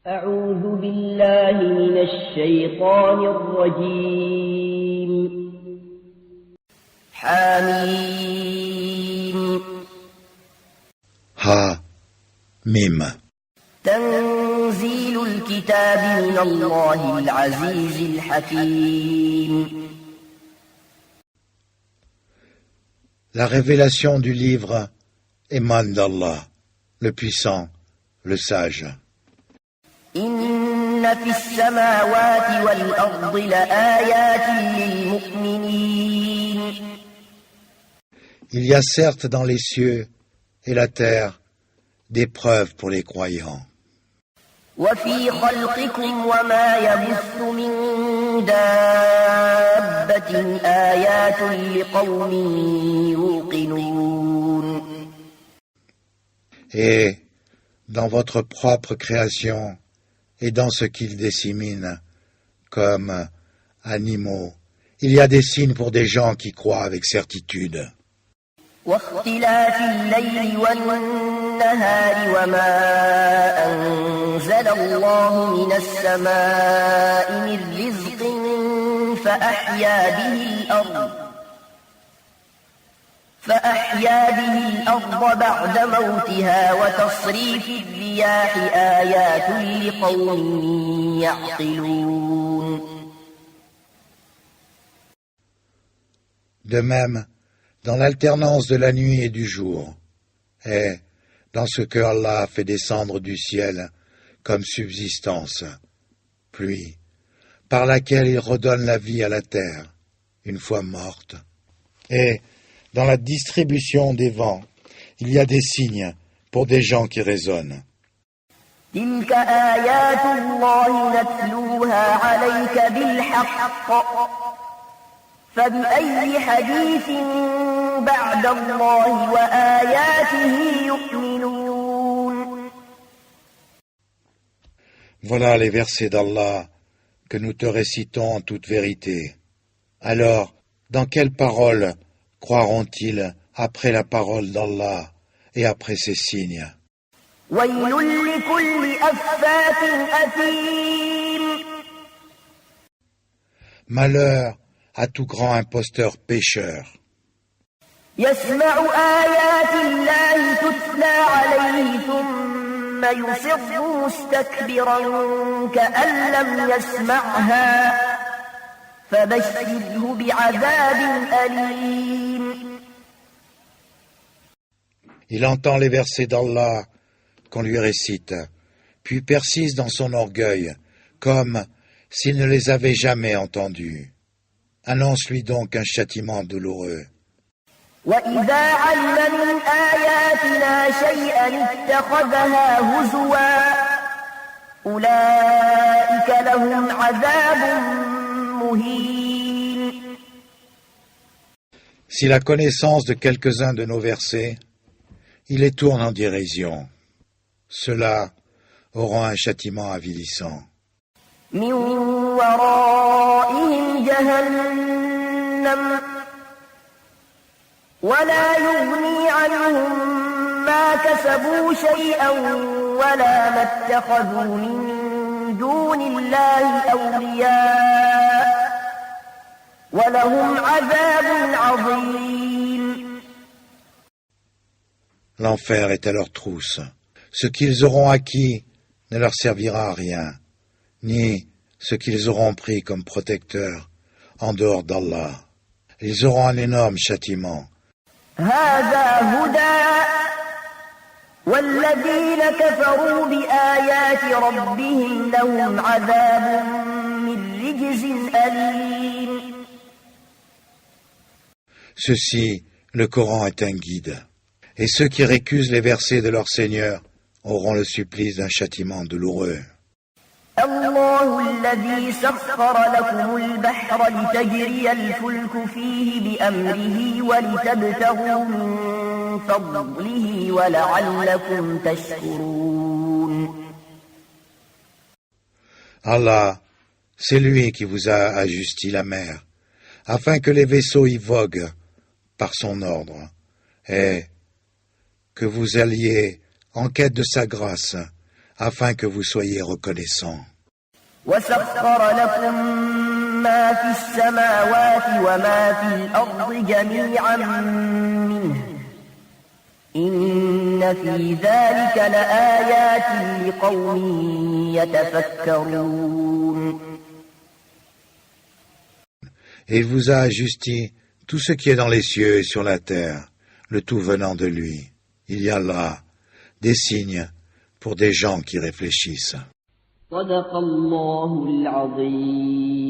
أعوذ بالله من الشيطان الرجيم حميم Ha Mim. تنزيل الكتاب من الله العزيز الحكيم La révélation du livre émane d'Allah, le puissant, le sage. إن في السماوات والأرض لآيات للمؤمنين Il y a certes dans les cieux et la terre des preuves pour les croyants. وفي خلقكم وما يبث من دابة آيات لقوم يوقنون Et dans votre propre création et dans ce qu'ils disséminent comme animaux, il y a des signes pour des gens qui croient avec certitude. واختلاف الليل والنهار وما أنزل الله من السماء من رزق فأحيا به الأرض بعد موتها وتصريف الرياح آيات لقوم يعقلون De même, dans l'alternance de la nuit et du jour, et dans ce que Allah fait descendre du ciel comme subsistance, pluie, par laquelle il redonne la vie à la terre, une fois morte, et dans la distribution des vents, il y a des signes pour des gens qui raisonnent. تلك آيات الله نتلوها عليك بالحق فبأي حديث بعد الله وآياته يؤمنون Voilà les versets d'Allah que nous te récitons en toute vérité. Alors, dans quelle parole croiront-ils après la parole d'Allah et après ses signes? ويل لكل أفاك أثيم Malheur à tout grand imposteur pécheur, يسمع آيات الله تتلى عليه ثم يصر مستكبرا كأن لم يسمعها فبشره بعذاب أليم il entend les versets d'Allah qu'on lui récite, puis persiste dans son orgueil, comme s'il ne les avait jamais entendus. Annonce-lui donc un châtiment douloureux. وإذا علم من آياتنا شيئا اتخذها هزوا أولئك لهم عذاب مهين Si la connaissance de quelques-uns de nos versets, il les tourne en dérision. Ceux-là auront un châtiment avilissant. من ورائهم جهنم ولا يغني عنهم ما كسبوا شيئا ولا ما اتخذوا من دون الله أولياء ولهم عذاب عظيم L'enfer est à leur trousse. Ce qu'ils auront acquis ne leur servira à rien, ni ce qu'ils auront pris comme protecteur en dehors d'Allah. Ils auront un énorme châtiment. هذا هدى والذين كفروا بآيات ربهم لهم عذاب من رجز أليم Ceci, le Coran est un guide. Et ceux qui récusent les versets de leur Seigneur auront le supplice d'un châtiment douloureux. الله الذي سخر لكم البحر لتجري الفلك فيه بأمره ولتبتغوا من فضله ولعلكم تشكرون Allah, c'est lui qui vous a ajusti la mer, afin que les vaisseaux y voguent par son ordre, et que vous alliez en quête de sa grâce, afin que vous soyez reconnaissants. وسخر لكم ما في السماوات وما في الأرض جميعا منه إن في ذلك لآيات لقوم يتفكرون. Et il vous a ajusté tout ce qui est dans les cieux et sur la terre, le tout venant de lui. Il y a là des signes pour des gens qui réfléchissent. صدق الله العظيم.